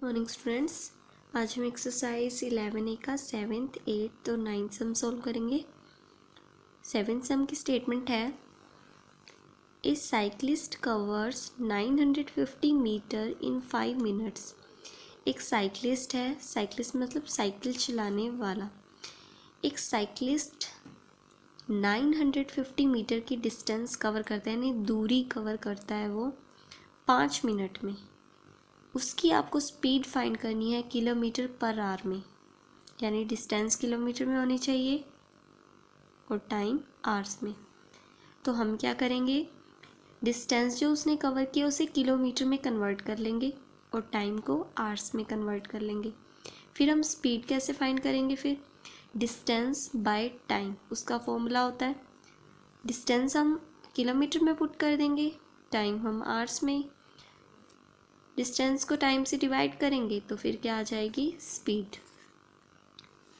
Morning students, आज हम exercise 11A का 7th 8th और 9th सम सॉल्व करेंगे। 7th सम की स्टेटमेंट है, ए साइक्लिस्ट कवर्स 950 मीटर इन 5 मिनट्स। एक साइक्लिस्ट है, साइक्लिस्ट मतलब साइकिल चलाने वाला। एक साइक्लिस्ट 950 मीटर की डिस्टेंस कवर करता है, यानी दूरी कवर करता है वो 5 मिनट में। उसकी आपको स्पीड फाइंड करनी है किलोमीटर पर आवर में, यानी डिस्टेंस किलोमीटर में होनी चाहिए और टाइम आवर्स में। तो हम क्या करेंगे, डिस्टेंस जो उसने कवर किया उसे किलोमीटर में कन्वर्ट कर लेंगे और टाइम को आवर्स में कन्वर्ट कर लेंगे। फिर हम स्पीड कैसे फाइंड करेंगे, फिर डिस्टेंस बाय टाइम, उसका फॉर्मूला होता है डिस्टेंस हम किलोमीटर में पुट कर देंगे, टाइम हम आवर्स में। डिस्टेंस को टाइम से डिवाइड करेंगे तो फिर क्या आ जाएगी, स्पीड।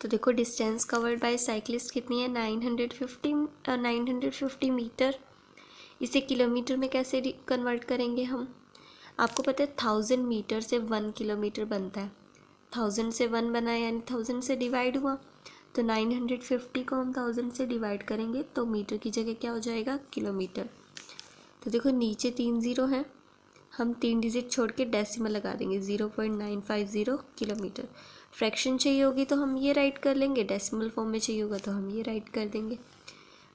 तो देखो डिस्टेंस कवर्ड बाय साइकिलिस्ट कितनी है, 950 मीटर। इसे किलोमीटर में कैसे कन्वर्ट करेंगे हम, आपको पता है 1000 मीटर से 1 किलोमीटर बनता है। 1000 से 1 बना है यानी 1000 से डिवाइड हुआ, तो 950 को हम 1000 से डिवाइड करेंगे तो मीटर की जगह क्या हो जाएगा, किलोमीटर। तो देखो नीचे 3 ज़ीरो हैं, हम 3 डिजिट छोड़ के डेसिमल लगा देंगे, 0.950 किलोमीटर। फ्रैक्शन चाहिए होगी तो हम ये राइट कर लेंगे, डेसिमल फॉर्म में चाहिए होगा तो हम ये राइट कर देंगे।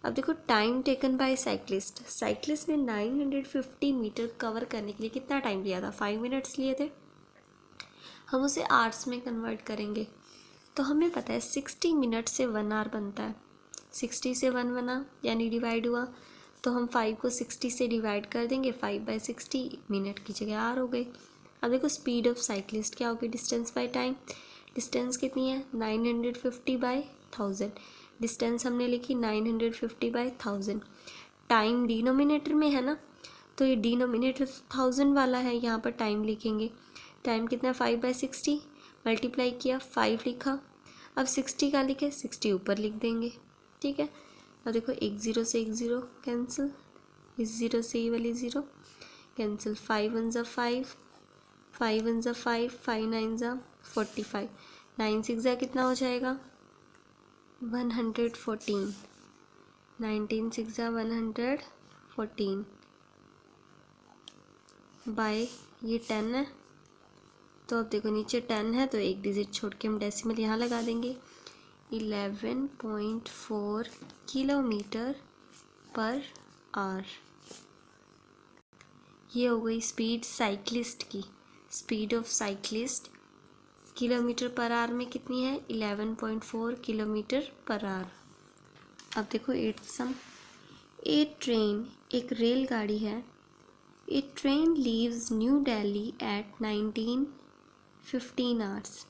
अब देखो time taken by cyclist, cyclist ने 950 मीटर कवर करने के लिए कितना टाइम लिया था, 5 मिनट्स लिए थे। हम उसे आवर्स में कन्वर्ट करेंगे तो हमें पता है 60 मिनट से 1 आवर बनता है। 60 से 1 बना यानी डिवाइड हुआ, तो हम 5 को 60 से डिवाइड कर देंगे, 5/60 मिनट की जगह आर हो गई। अब देखो स्पीड ऑफ साइक्लिस्ट क्या होगी, डिस्टेंस बाय टाइम। डिस्टेंस कितनी है, 950/1000। डिस्टेंस हमने लिखी 950/1000। टाइम डिनोमिनेटर में है ना, तो ये डिनोमिनेटर 1000 वाला है, यहाँ पर टाइम लिखेंगे। टाइम कितना, 5/60, मल्टीप्लाई किया 5 लिखा। अब 60 का लिखे, 60 ऊपर लिख देंगे, ठीक है। अब देखो एक ज़ीरो से एक ज़ीरो कैंसिल, इस ज़ीरो से ये वाली ज़ीरो कैंसिल, 5 1 ज़ा 5, 5 1 ज़ा 5, 5 9 ज़ा 45, 9 6 ज़ा कितना हो जाएगा, 114, 19 6 ज़ा 114 बाय ये 10 है, तो अब देखो नीचे 10 है तो एक डिजिट छोड़ के हम डेसिमल यहाँ लगा देंगे, 11.4 किलोमीटर पर आवर। ये हो गई स्पीड साइक्लिस्ट की। Speed of cyclist kilometre per hour में कितनी है, 11.4 किलोमीटर पर आवर। अब देखो 8th सम, ए ट्रेन, एक रेलगाड़ी है। A train leaves New Delhi at 19:15 hours.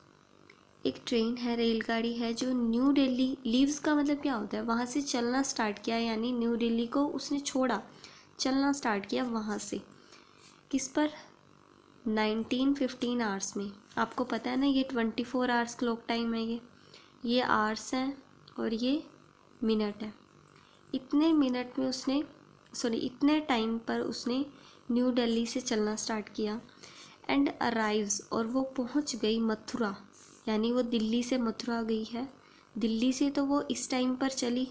एक ट्रेन है, रेलगाड़ी है जो न्यू दिल्ली, लीव्स का मतलब क्या होता है, वहाँ से चलना स्टार्ट किया, यानी न्यू दिल्ली को उसने छोड़ा, चलना स्टार्ट किया वहाँ से। किस पर, 19:15 आवर्स में। आपको पता है ना ये 24 आवर्स क्लॉक टाइम है, ये आवर्स हैं और ये मिनट है। इतने मिनट में उसने, इतने टाइम पर उसने न्यू दिल्ली से चलना स्टार्ट किया। एंड अराइव्स, और वो पहुंच गई मथुरा, यानी वो दिल्ली से मथुरा गई है। दिल्ली से तो वो इस टाइम पर चली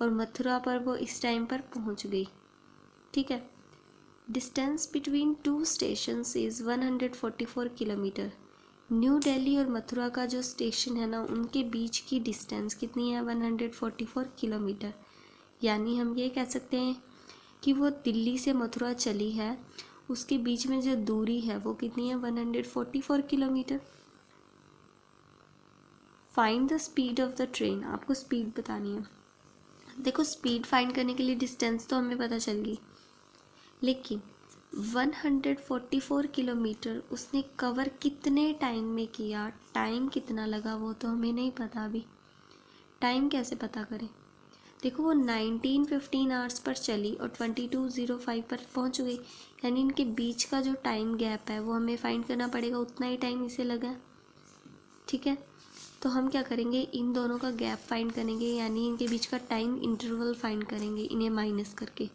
और मथुरा पर वो इस टाइम पर पहुंच गई, ठीक है। Distance between 2 stations is 144 kilometre. New Delhi और मथुरा का जो स्टेशन है ना, उनके बीच की डिस्टेंस कितनी है, 144 किलोमीटर। यानी हम ये कह सकते हैं कि वो दिल्ली से मथुरा चली है, उसके बीच में जो दूरी है वो कितनी है, 144 kilometre. Find the speed of the train, आपको स्पीड बतानी है। देखो स्पीड फाइंड करने के लिए डिस्टेंस तो हमें पता चल गई, लेकिन 144 किलोमीटर उसने कवर कितने टाइम में किया, टाइम कितना लगा वो तो हमें नहीं पता अभी। टाइम कैसे पता करें, देखो वो 19:15 आवर्स पर चली और 22:05 पर पहुंच गई, यानी इनके बीच का जो टाइम गैप है वो हमें फाइंड करना पड़ेगा, उतना ही टाइम इसे लगा, ठीक है। तो हम क्या करेंगे, इन दोनों का गैप फाइंड करेंगे, यानी इनके बीच का टाइम इंटरवल फाइंड करेंगे, इन्हें माइनस करके।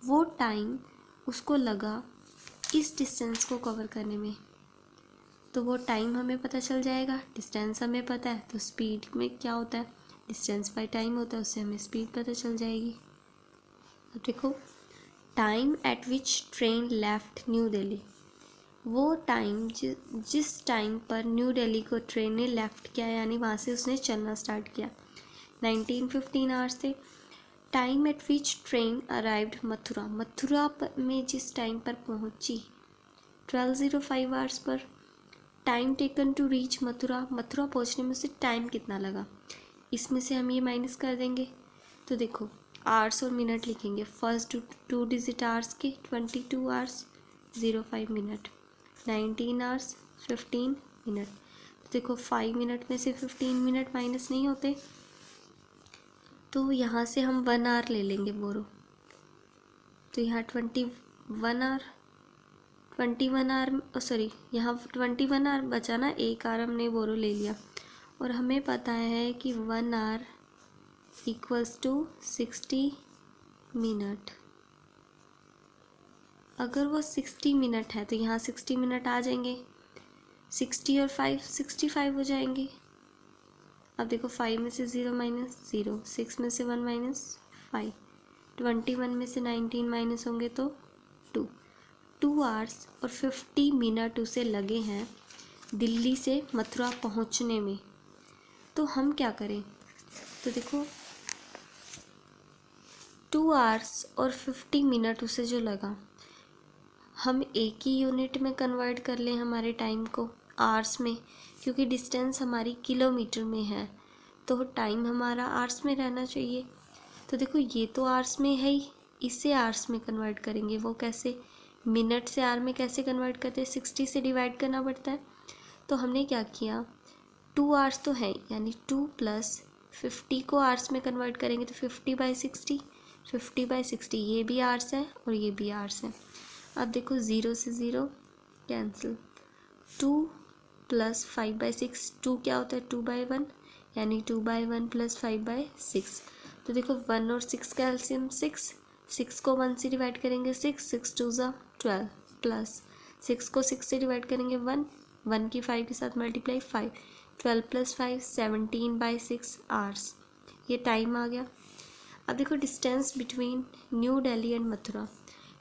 वो टाइम उसको लगा इस डिस्टेंस को कवर करने में, तो वो टाइम हमें पता चल जाएगा, डिस्टेंस हमें पता है, तो स्पीड में क्या होता है, डिस्टेंस बाय टाइम होता है, उससे हमें स्पीड पता चल जाएगी। अब देखो, time at which train left new Delhi, वो टाइम जिस टाइम पर न्यू दिल्ली को ट्रेन ने लेफ़्ट किया, यानी वहाँ से उसने चलना स्टार्ट किया, 19:15 आवर्स थे। Time at which train arrived Mathura, Mathura में जिस टाइम पर पहुँची 12:05 आवर्स पर। Time taken to reach Mathura, Mathura पहुँचने में उसे टाइम कितना लगा, इसमें से हम ये माइनस कर देंगे। तो देखो, आवर्स और मिनट लिखेंगे, फर्स्ट 2 डिजिट आवर्स के 22 आवर्स 05 मिनट, 19 आवर्स 15 मिनट। तो देखो 5 मिनट में से 15 मिनट माइनस नहीं होते, तो यहाँ से हम 1 आवर ले लेंगे बोरो, तो यहाँ 21 आवर सॉरी यहाँ 21 आवर बचा ना, 1 आवर हमने बोरो ले लिया। और हमें पता है कि 1 आवर इक्वल्स टू 60 मिनट। अगर वो 60 मिनट है तो यहाँ 60 मिनट आ जाएंगे, 60 और 5 65 हो जाएंगे। अब देखो 5 में से 0 माइनस 0, 6 में से 1 माइनस 5, 21 में से 19 माइनस होंगे तो 2 आवर्स और 50 मिनट उसे लगे हैं दिल्ली से मथुरा पहुंचने में। तो हम क्या करें, तो देखो 2 आवर्स और 50 मिनट उसे जो लगा, हम एक ही यूनिट में कन्वर्ट कर लें हमारे टाइम को, आवर्स में, क्योंकि डिस्टेंस हमारी किलोमीटर में है तो टाइम हमारा आवर्स में रहना चाहिए। तो देखो ये तो आवर्स में है ही, इसे आवर्स में कन्वर्ट करेंगे। वो कैसे, मिनट से आवर में कैसे कन्वर्ट करते हैं, 60 से डिवाइड करना पड़ता है। तो हमने क्या किया, 2 आवर्स तो है, यानी 2 + 50 को आवर्स में कन्वर्ट करेंगे तो 50/60, 50/60 ये भी आवर्स है और ये भी आवर्स है। अब देखो 0 से 0 कैंसिल, 2 + 5/6, 2 क्या होता है 2/1, यानी 2/1 + 5/6। तो देखो 1 और 6 का एलसीएम 6 को 1 से डिवाइड करेंगे 6 2 ज़ा 12 प्लस 6 को 6 से डिवाइड करेंगे 1 की 5 के साथ मल्टीप्लाई 5, 12 + 5 17/6 आवर्स, ये टाइम आ गया। अब देखो distance between new Delhi and Mathura,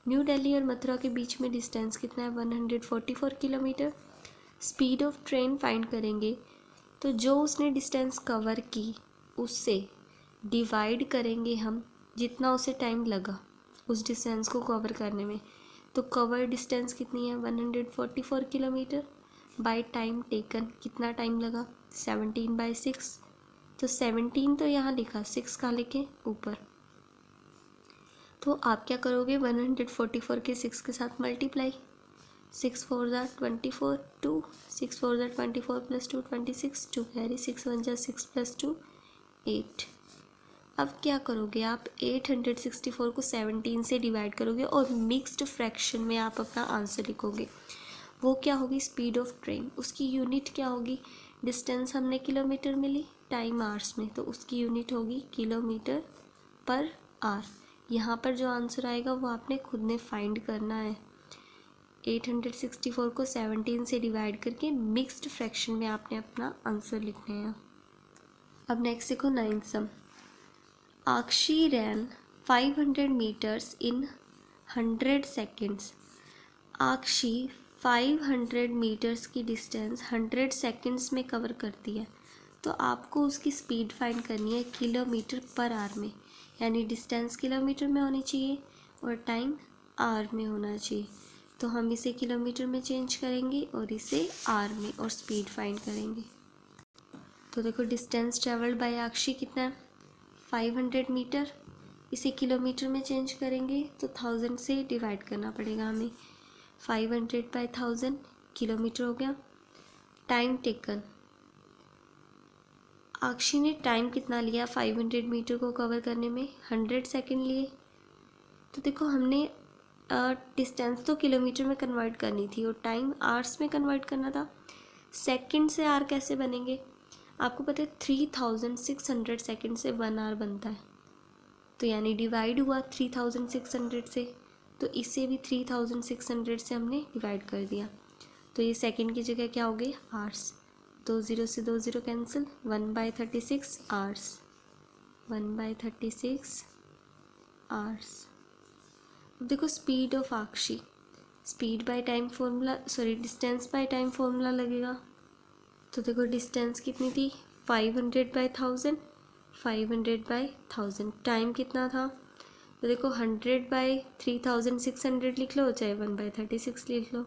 new Delhi और मथुरा के बीच में डिस्टेंस कितना है 144 kilometre. Speed of train find करेंगे, तो जो उसने डिस्टेंस कवर की उससे डिवाइड करेंगे हम जितना उसे टाइम लगा उस डिस्टेंस को कवर करने में। तो कवर डिस्टेंस कितनी है 144 किलोमीटर, बाय टाइम टेकन कितना टाइम लगा 17/6। तो 17 तो यहाँ लिखा, 6 कहाँ लिखे ऊपर। तो आप क्या करोगे 144 के 6 के साथ मल्टीप्लाई, 6 4 ज़ा 24, 2 6 4 ज़ा 24 + 2 26, 2 कैरी 6 1 ज़ा 6 + 2 8। अब क्या करोगे आप 864 को 17 से डिवाइड करोगे और मिक्स्ड फ्रैक्शन में आप अपना आंसर लिखोगे। वो क्या होगी स्पीड ऑफ ट्रेन, उसकी यूनिट क्या होगी, डिस्टेंस हमने किलोमीटर में ली, टाइम आवर्स में, तो उसकी यूनिट होगी किलोमीटर पर आवर। यहाँ पर जो आंसर आएगा वो आपने खुद ने फाइंड करना है। 864 को 17 से डिवाइड करके मिक्स्ड फ्रैक्शन में आपने अपना आंसर लिखना है। अब नेक्स्ट देखो 9th sum. Akshi ran 500 metres in 100 seconds. Akshi 500 metres की डिस्टेंस 100 सेकेंड्स में कवर करती है, तो आपको उसकी स्पीड फाइंड करनी है किलोमीटर पर आवर में, यानी डिस्टेंस किलोमीटर में होनी चाहिए और टाइम आवर में होना चाहिए। तो हम इसे किलोमीटर में चेंज करेंगे और इसे आवर में, और स्पीड फाइंड करेंगे। तो देखो डिस्टेंस ट्रेवल्ड बाय आक्षी कितना है 500 मीटर, इसे किलोमीटर में चेंज करेंगे तो 1000 से डिवाइड करना पड़ेगा हमें, 500/1000 किलोमीटर हो गया। टाइम टेकन, आक्षी ने टाइम कितना लिया 500 मीटर को कवर करने में 100 सेकेंड लिए। तो देखो हमने डिस्टेंस तो किलोमीटर में कन्वर्ट करनी थी और टाइम आवर्स में कन्वर्ट करना था। सेकंड से आवर कैसे बनेंगे, आपको पता है 3600 सेकंड से 1 आवर बनता है, तो यानी डिवाइड हुआ 3600 से, तो इसे भी 3600 से हमने डिवाइड कर दिया। तो ये सेकंड की जगह क्या हो गई आवर्स, 2 0 से 2 0 कैंसिल, 1/36 आवर्स, 1/36 आवर्स। अब देखो speed of Akshi, speed by time formula, sorry distance by time formula लगेगा। तो देखो डिस्टेंस कितनी थी 500/1000, 500/1000। टाइम कितना था, तो देखो 100/3600 लिख लो, चाहे 1/36 लिख लो।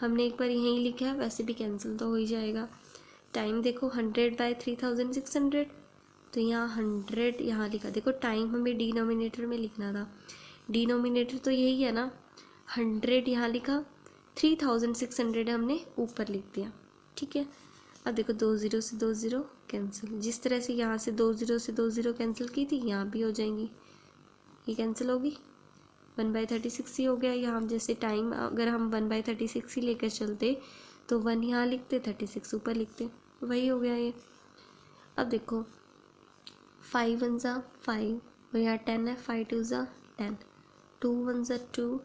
हमने एक बार यहीं लिखा है, वैसे भी कैंसिल तो हो ही जाएगा। टाइम देखो 100/3600, तो यहाँ 100 यहाँ लिखा। देखो टाइम हमें डिनोमिनेटर में लिखना था, डिनोमिनेटर तो यही है ना, 100 यहाँ लिखा, 3600 हमने ऊपर लिख दिया, ठीक है। अब देखो 2 0 से 2 0 कैंसिल, जिस तरह से यहाँ से 2 0 से 2 0 कैंसिल की थी, यहाँ भी हो जाएंगी, ये कैंसिल होगी, 1/36 ही हो गया। यहाँ जैसे टाइम अगर हम 1/36 ही लेकर चलते तो 1 यहाँ लिखते, 36 ऊपर लिखते, वही हो गया ये। अब देखो 5 1 ज़ा 5 और यहाँ 10 है, 5 2 ज़ा 10, 2 1 ज़ा 2,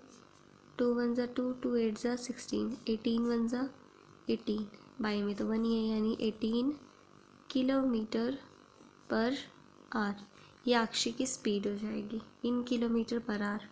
2 1 ज़ा 2, 2 8 ज़ा 16, 18 1 ज़ा 18, बाई में तो 1 ही है, यानी 18 किलोमीटर पर आवर। ये आक्षी की स्पीड हो जाएगी इन किलोमीटर पर आवर।